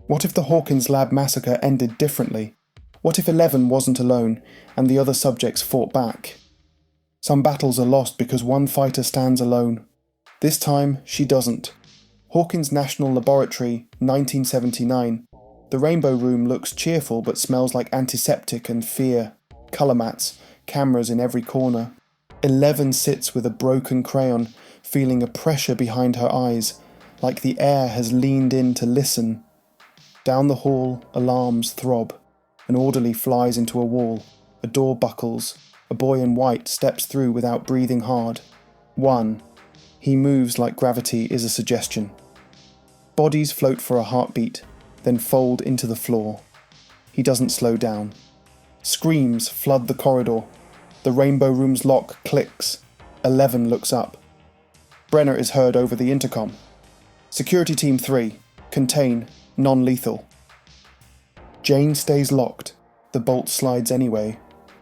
What if the Hawkins Lab massacre ended differently? What if 11 wasn't alone, and the other subjects fought back? Some battles are lost because one fighter stands alone. This time, she doesn't. Hawkins National Laboratory, 1979. The Rainbow Room looks cheerful but smells like antiseptic and fear. Colour mats, cameras in every corner. 11 sits with a broken crayon, feeling a pressure behind her eyes, like the air has leaned in to listen. Down the hall, alarms throb. An orderly flies into a wall. A door buckles. A boy in white steps through without breathing hard. 1. He moves like gravity is a suggestion. Bodies float for a heartbeat, then fold into the floor. He doesn't slow down. Screams flood the corridor. The Rainbow Room's lock clicks. 11 looks up. Brenner is heard over the intercom. Security Team 3. Contain. Non-lethal. Jane stays locked. The bolt slides anyway.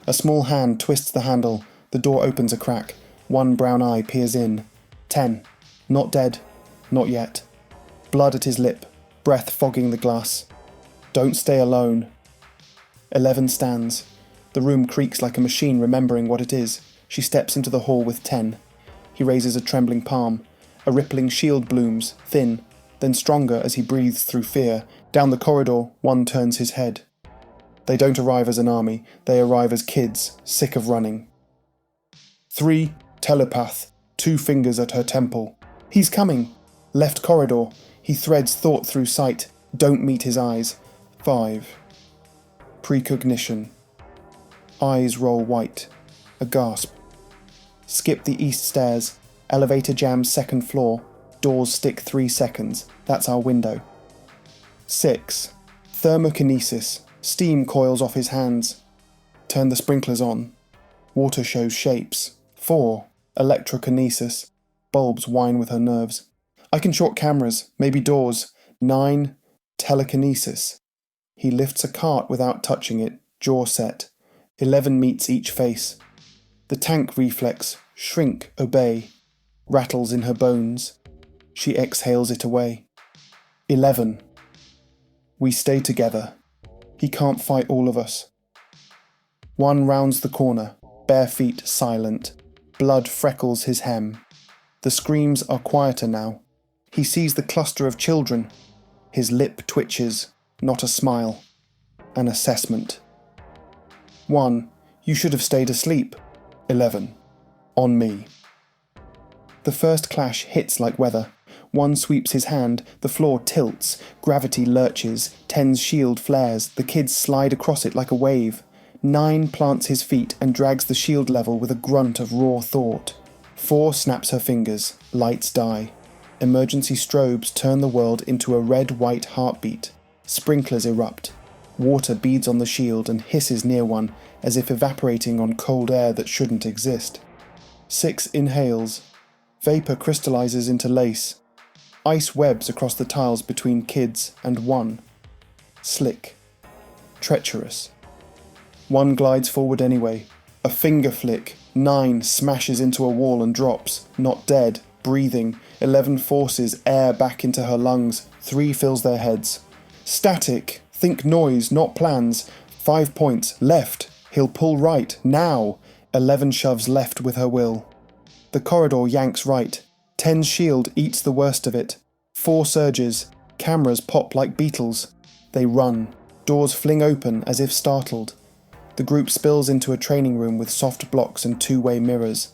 A small hand twists the handle. The door opens a crack. One brown eye peers in. 10. Not dead. Not yet. Blood at his lip. Breath fogging the glass. Don't stay alone. 11 stands. The room creaks like a machine remembering what it is. She steps into the hall with 10. He raises a trembling palm. A rippling shield blooms, thin, then stronger as he breathes through fear. Down the corridor, one turns his head. They don't arrive as an army, they arrive as kids, sick of running. 3. Telepath. 2 fingers at her temple. He's coming. Left corridor. He threads thought through sight. Don't meet his eyes. 5. Precognition. Eyes roll white. A gasp. Skip the east stairs. Elevator jams 2nd floor. Doors stick 3 seconds. That's our window. 6. Thermokinesis. Steam coils off his hands. Turn the sprinklers on. Water shows shapes. 4. Electrokinesis. Bulbs whine with her nerves. I can short cameras, maybe doors. 9. Telekinesis. He lifts a cart without touching it, jaw set. 11 meets each face. The tank reflex, shrink, obey. Rattles in her bones. She exhales it away. 11. We stay together. He can't fight all of us. 1 rounds the corner, bare feet silent. Blood freckles his hem. The screams are quieter now. He sees the cluster of children. His lip twitches, not a smile. An assessment. 1. You should have stayed asleep. 11. On me. The first clash hits like weather. 1 sweeps his hand, the floor tilts, gravity lurches, 10's shield flares, the kids slide across it like a wave. 9 plants his feet and drags the shield level with a grunt of raw thought. 4 snaps her fingers, lights die. Emergency strobes turn the world into a red-white heartbeat. Sprinklers erupt. Water beads on the shield and hisses near one, as if evaporating on cold air that shouldn't exist. 6 inhales. Vapour crystallizes into lace. Ice webs across the tiles between kids and 1. Slick. Treacherous. 1 glides forward anyway. A finger flick. 9 smashes into a wall and drops. Not dead. Breathing. 11 forces air back into her lungs. 3 fills their heads. Static. Think noise, not plans. 5 points. Left. He'll pull right. Now. 11 shoves left with her will. The corridor yanks right. 10's shield eats the worst of it. 4 surges. Cameras pop like beetles. They run. Doors fling open as if startled. The group spills into a training room with soft blocks and 2-way mirrors.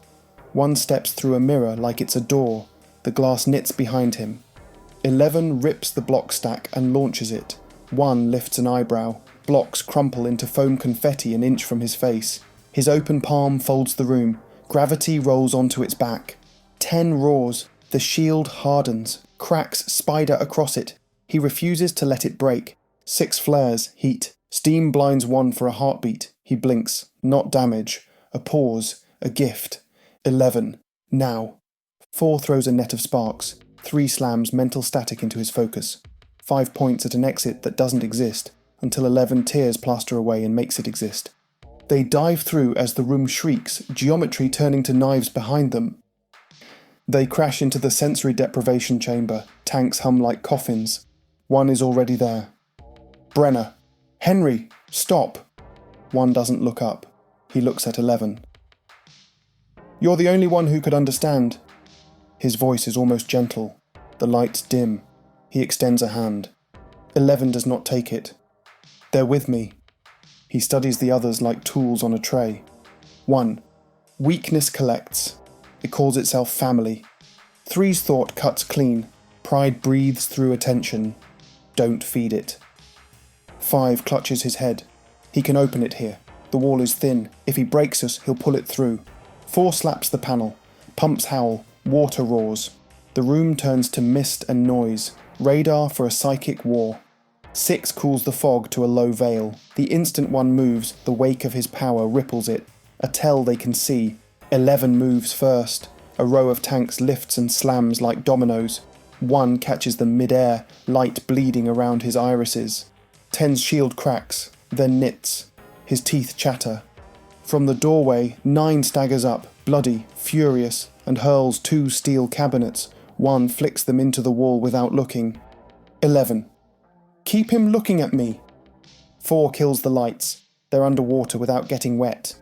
1 steps through a mirror like it's a door. The glass knits behind him. 11 rips the block stack and launches it. 1 lifts an eyebrow. Blocks crumple into foam confetti an inch from his face. His open palm folds the room. Gravity rolls onto its back. 10 roars. The shield hardens. Cracks spider across it. He refuses to let it break. 6 flares. Heat. Steam blinds 1 for a heartbeat. He blinks. Not damage. A pause. A gift. 11. Now. 4 throws a net of sparks. 3 slams mental static into his focus. 5 points at an exit that doesn't exist, until 11 tears plaster away and makes it exist. They dive through as the room shrieks, geometry turning to knives behind them. They crash into the sensory deprivation chamber. Tanks hum like coffins. 1 is already there. Brenner. Henry, stop. 1 doesn't look up. He looks at 11. You're the only one who could understand. His voice is almost gentle. The lights dim. He extends a hand. 11 does not take it. They're with me. He studies the others like tools on a tray. 1. Weakness collects. It calls itself family. 3's thought cuts clean. Pride breathes through attention. Don't feed it. 5 clutches his head. He can open it here. The wall is thin. If he breaks us, he'll pull it through. 4 slaps the panel. Pumps howl. Water roars. The room turns to mist and noise. Radar for a psychic war. 6 cools the fog to a low veil. The instant 1 moves, the wake of his power ripples it. A tell they can see. 11 moves first. A row of tanks lifts and slams like dominoes. 1 catches them mid-air, light bleeding around his irises. 10's shield cracks, then knits. His teeth chatter. From the doorway, 9 staggers up, bloody, furious, and hurls 2 steel cabinets. 1 flicks them into the wall without looking. 11. Keep him looking at me. 4 kills the lights. They're underwater without getting wet.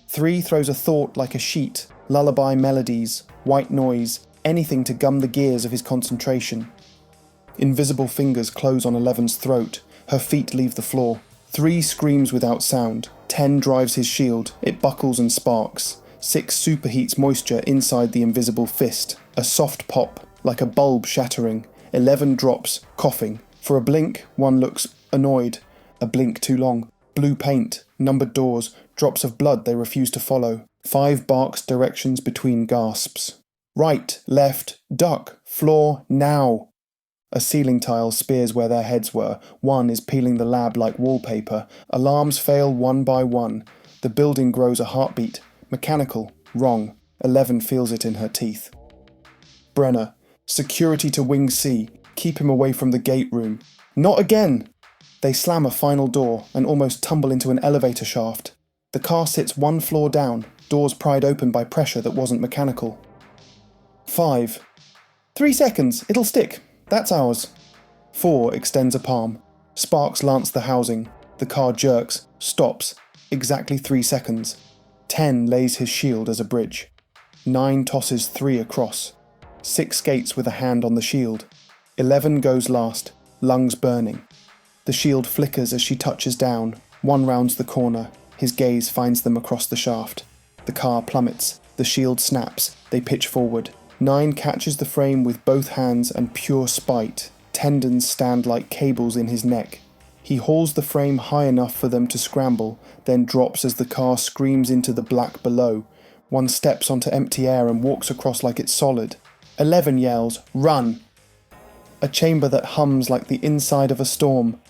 3 throws a thought like a sheet, lullaby melodies, white noise, anything to gum the gears of his concentration. Invisible fingers close on 11's throat. Her feet leave the floor. 3 screams without sound. 10 drives his shield. It buckles and sparks. 6 superheats moisture inside the invisible fist. A soft pop, like a bulb shattering. 11 drops, coughing. For a blink, 1 looks annoyed. A blink too long. Blue paint, numbered doors, drops of blood they refuse to follow. 5 barks directions between gasps. Right, left, duck, floor, now. A ceiling tile spears where their heads were. 1 is peeling the lab like wallpaper. Alarms fail 1 by 1. The building grows a heartbeat. Mechanical, wrong. 11 feels it in her teeth. Brenner. Security to Wing C. Keep him away from the gate room. Not again! They slam a final door and almost tumble into an elevator shaft. The car sits 1 floor down, doors pried open by pressure that wasn't mechanical. 5. 3 seconds, it'll stick. That's ours. 4 extends a palm. Sparks lance the housing. The car jerks, stops. Exactly 3 seconds. 10 lays his shield as a bridge. 9 tosses 3 across. 6 skates with a hand on the shield. 11 goes last, lungs burning. The shield flickers as she touches down. 1 rounds the corner. His gaze finds them across the shaft. The car plummets. The shield snaps. They pitch forward. 9 catches the frame with both hands and pure spite. Tendons stand like cables in his neck. He hauls the frame high enough for them to scramble, then drops as the car screams into the black below. 1 steps onto empty air and walks across like it's solid. 11 yells, "Run!" A chamber that hums like the inside of a storm.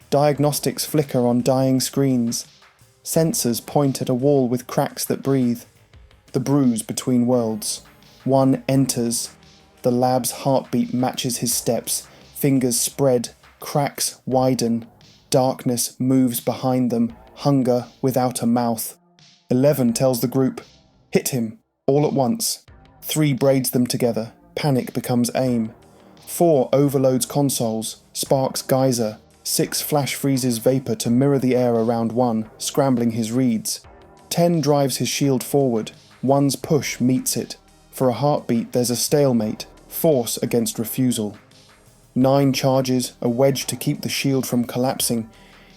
Diagnostics flicker on dying screens. Sensors point at a wall with cracks that breathe. The bruise between worlds. 1 enters. The lab's heartbeat matches his steps. Fingers spread. Cracks widen. Darkness moves behind them. Hunger without a mouth. 11 tells the group, "Hit him, all at once." 3 braids them together. Panic becomes aim. 4 overloads consoles. Sparks geyser. 6 flash freezes vapor to mirror the air around 1, scrambling his reeds. 10 drives his shield forward. 1's push meets it. For a heartbeat there's a stalemate, force against refusal. 9 charges, a wedge to keep the shield from collapsing.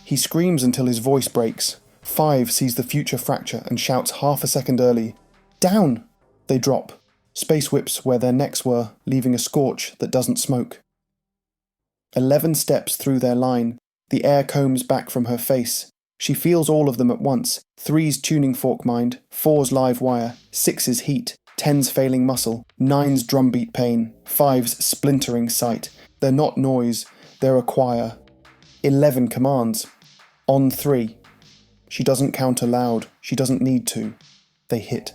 He screams until his voice breaks. 5 sees the future fracture and shouts half a second early, "Down!" They drop. Space whips where their necks were, leaving a scorch that doesn't smoke. 11 steps through their line. The air combs back from her face. She feels all of them at once. 3's tuning fork mind, 4's live wire, 6's heat, 10's failing muscle, 9's drumbeat pain, 5's splintering sight. They're not noise, they're a choir. 11 commands. On 3. She doesn't count aloud, she doesn't need to. They hit.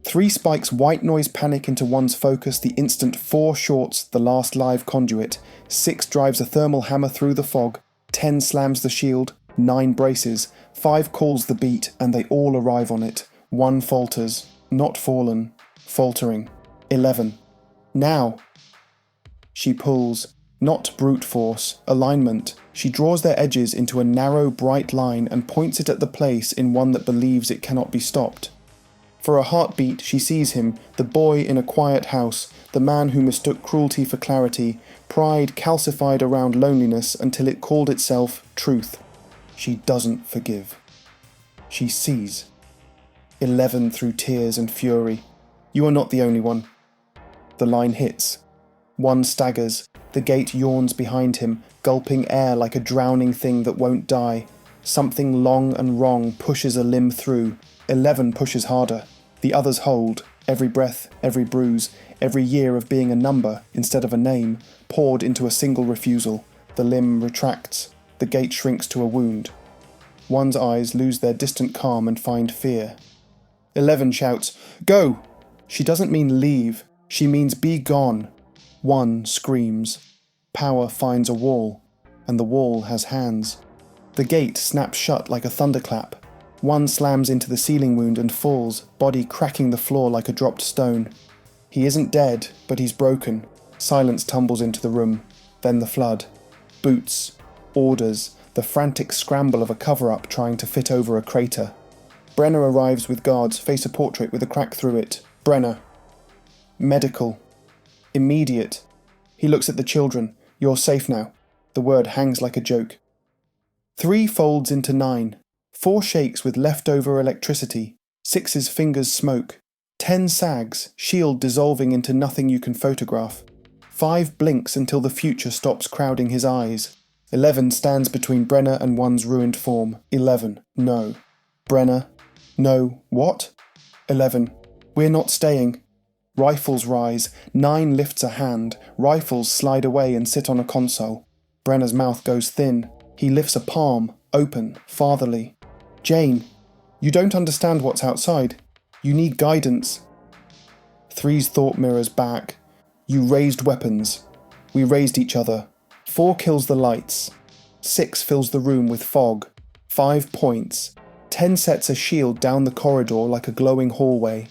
3 spikes white noise panic into 1's focus the instant 4 shorts the last live conduit. 6 drives a thermal hammer through the fog. 10 slams the shield. 9 braces. 5 calls the beat and they all arrive on it. 1 falters. Not fallen. Faltering. 11. Now. She pulls. Not brute force, alignment. She draws their edges into a narrow, bright line and points it at the place in one that believes it cannot be stopped. For a heartbeat, she sees him, the boy in a quiet house, the man who mistook cruelty for clarity, pride calcified around loneliness until it called itself truth. She doesn't forgive. She sees. 11 through tears and fury. You are not the only one. The line hits. One staggers. The gate yawns behind him, gulping air like a drowning thing that won't die. Something long and wrong pushes a limb through. 11 pushes harder. The others hold. Every breath, every bruise, every year of being a number instead of a name, poured into a single refusal. The limb retracts. The gate shrinks to a wound. One's eyes lose their distant calm and find fear. 11 shouts, "Go!" She doesn't mean leave. She means be gone. One screams. Power finds a wall, and the wall has hands. The gate snaps shut like a thunderclap. One slams into the ceiling wound and falls, body cracking the floor like a dropped stone. He isn't dead, but he's broken. Silence tumbles into the room. Then the flood. Boots. Orders. The frantic scramble of a cover-up trying to fit over a crater. Brenner arrives with guards, face a portrait with a crack through it. Brenner. Medical. Immediate. He looks at the children. You're safe now. The word hangs like a joke. 3 folds into 9. 4 shakes with leftover electricity. 6's fingers smoke. 10 sags, shield dissolving into nothing you can photograph. 5 blinks until the future stops crowding his eyes. 11 stands between Brenner and one's ruined form. 11. No. Brenner. No. What? 11. We're not staying. Rifles rise. 9 lifts a hand. Rifles slide away and sit on a console. Brenner's mouth goes thin. He lifts a palm, open, fatherly. Jane, you don't understand what's outside. You need guidance. 3's thought mirrors back. You raised weapons. We raised each other. 4 kills the lights. 6 fills the room with fog. 5 points. 10 sets a shield down the corridor like a glowing hallway.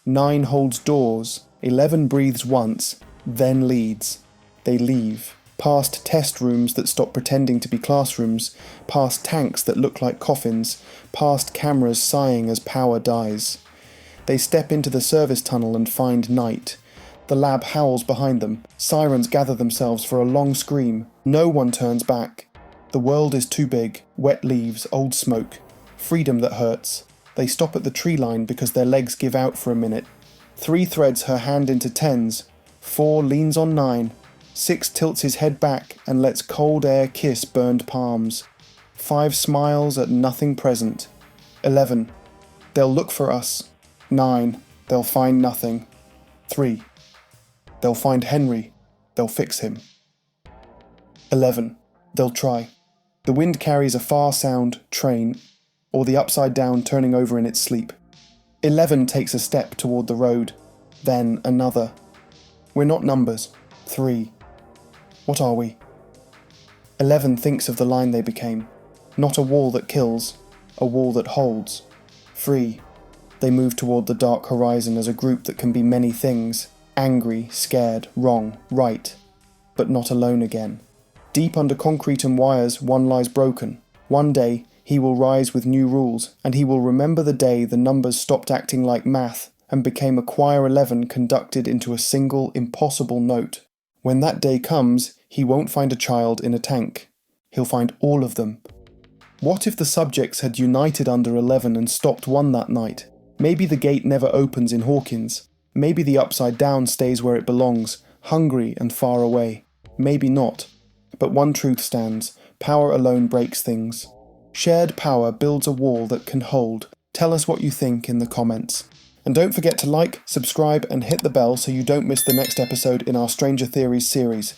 9 holds doors. 11 breathes once, then leads. They leave. Past test rooms that stop pretending to be classrooms. Past tanks that look like coffins. Past cameras sighing as power dies. They step into the service tunnel and find night. The lab howls behind them. Sirens gather themselves for a long scream. No one turns back. The world is too big. Wet leaves, old smoke. Freedom that hurts. They stop at the tree line because their legs give out for a minute. 3 threads her hand into 10s. 4 leans on 9. 6 tilts his head back and lets cold air kiss burned palms. 5 smiles at nothing present. 11. They'll look for us. 9. They'll find nothing. 3. They'll find Henry. They'll fix him. 11. They'll try. The wind carries a far sound, train, or the upside down turning over in its sleep. 11 takes a step toward the road, then another. We're not numbers. 3. What are we? 11 thinks of the line they became. Not a wall that kills, a wall that holds. Free. They move toward the dark horizon as a group that can be many things. Angry, scared, wrong, right. But not alone again. Deep under concrete and wires, one lies broken. One day, he will rise with new rules, and he will remember the day the numbers stopped acting like math and became a choir 11 conducted into a single, impossible note. When that day comes, he won't find a child in a tank. He'll find all of them. What if the subjects had united under 11 and stopped one that night? Maybe the gate never opens in Hawkins. Maybe the upside down stays where it belongs, hungry and far away. Maybe not. But one truth stands. Power alone breaks things. Shared power builds a wall that can hold. Tell us what you think in the comments. And don't forget to like, subscribe and hit the bell so you don't miss the next episode in our Stranger Theories series.